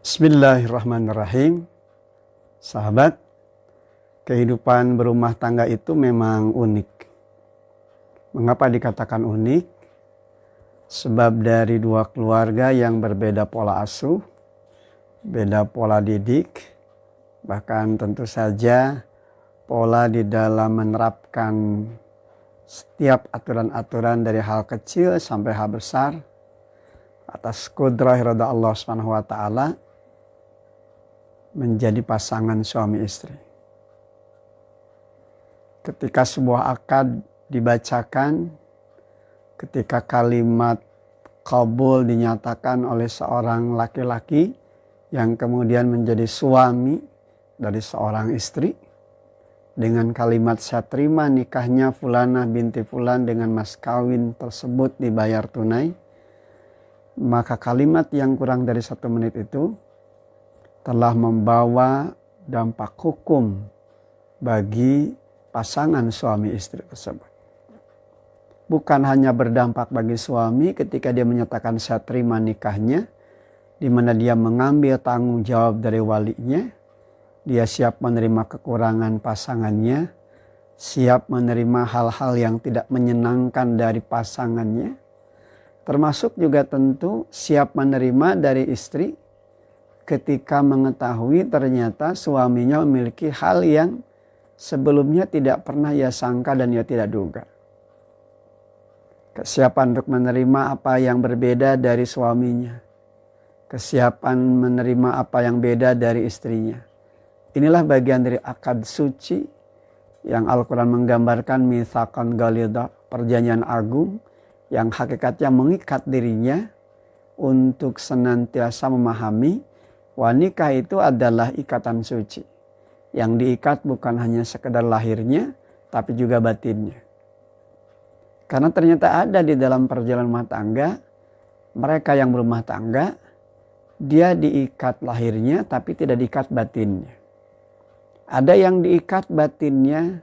Bismillahirrahmanirrahim. Sahabat, kehidupan berumah tangga itu memang unik. Mengapa dikatakan unik? Sebab dari dua keluarga yang berbeda pola asuh, beda pola didik, bahkan tentu saja pola di dalam menerapkan setiap aturan-aturan dari hal kecil sampai hal besar atas kudrah irada Allah Subhanahu wa taala menjadi pasangan suami istri. Ketika sebuah akad dibacakan, ketika kalimat qabul dinyatakan oleh seorang laki-laki yang kemudian menjadi suami dari seorang istri, dengan kalimat saya terima nikahnya Fulanah binti Fulan dengan mas kawin tersebut dibayar tunai, maka kalimat yang kurang dari 1 menit itu telah membawa dampak hukum bagi pasangan suami istri tersebut. Bukan hanya berdampak bagi suami ketika dia menyatakan saya terima nikahnya, di mana dia mengambil tanggung jawab dari walinya, dia siap menerima kekurangan pasangannya, siap menerima hal-hal yang tidak menyenangkan dari pasangannya, termasuk juga tentu siap menerima dari istri ketika mengetahui ternyata suaminya memiliki hal yang sebelumnya tidak pernah ia sangka dan ia tidak duga. Kesiapan untuk menerima apa yang berbeda dari suaminya. Kesiapan menerima apa yang beda dari istrinya. Inilah bagian dari akad suci yang Al-Quran menggambarkan mitsaqan ghalidha, perjanjian agung yang hakikatnya mengikat dirinya untuk senantiasa memahami nikah itu adalah ikatan suci. Yang diikat bukan hanya sekedar lahirnya, tapi juga batinnya. Karena ternyata ada di dalam perjalanan rumah tangga, mereka yang berumah tangga, dia diikat lahirnya tapi tidak diikat batinnya. Ada yang diikat batinnya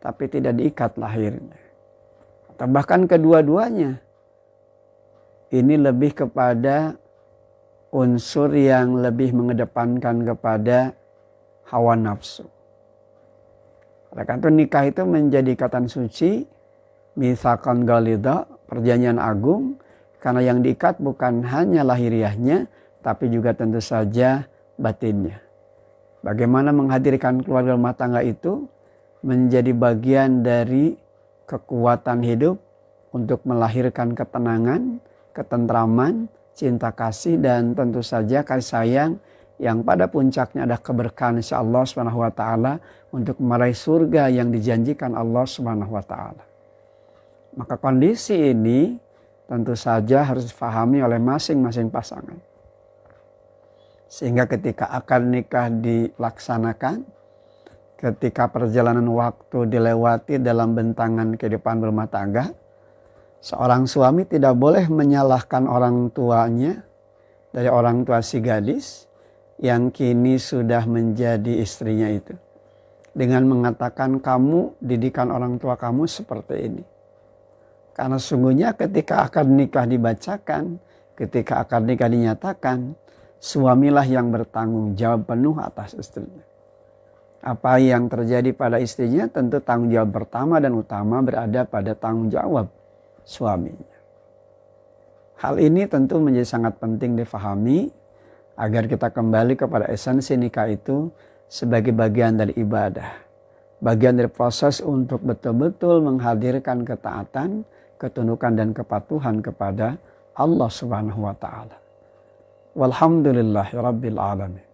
tapi tidak diikat lahirnya. Atau bahkan kedua-duanya. Ini lebih kepada unsur yang lebih mengedepankan kepada hawa nafsu. Oleh karena itu nikah itu menjadi ikatan suci, mitsaqan ghalidha, perjanjian agung, karena yang diikat bukan hanya lahiriahnya, tapi juga tentu saja batinnya. Bagaimana menghadirkan keluarga rumah tangga itu menjadi bagian dari kekuatan hidup untuk melahirkan ketenangan, ketentraman, cinta kasih, dan tentu saja kasih sayang yang pada puncaknya ada keberkahan insya Allah Subhanahu wa taala untuk meraih surga yang dijanjikan Allah Subhanahu wa taala. Maka kondisi ini tentu saja harus difahami oleh masing-masing pasangan. Sehingga ketika akad nikah dilaksanakan, ketika perjalanan waktu dilewati dalam bentangan kehidupan berumah tangga, seorang suami tidak boleh menyalahkan orang tuanya dari orang tua si gadis yang kini sudah menjadi istrinya itu. Dengan mengatakan kamu didikan orang tua kamu seperti ini. Karena sungguhnya ketika akad nikah dibacakan, ketika akad nikah dinyatakan, suamilah yang bertanggung jawab penuh atas istrinya. Apa yang terjadi pada istrinya tentu tanggung jawab pertama dan utama berada pada tanggung jawab suaminya. Hal ini tentu menjadi sangat penting difahami agar kita kembali kepada esensi nikah itu sebagai bagian dari ibadah. Bagian dari proses untuk betul-betul menghadirkan ketaatan, ketundukan dan kepatuhan kepada Allah Subhanahu wa taala. Walhamdulillahirabbil alamin.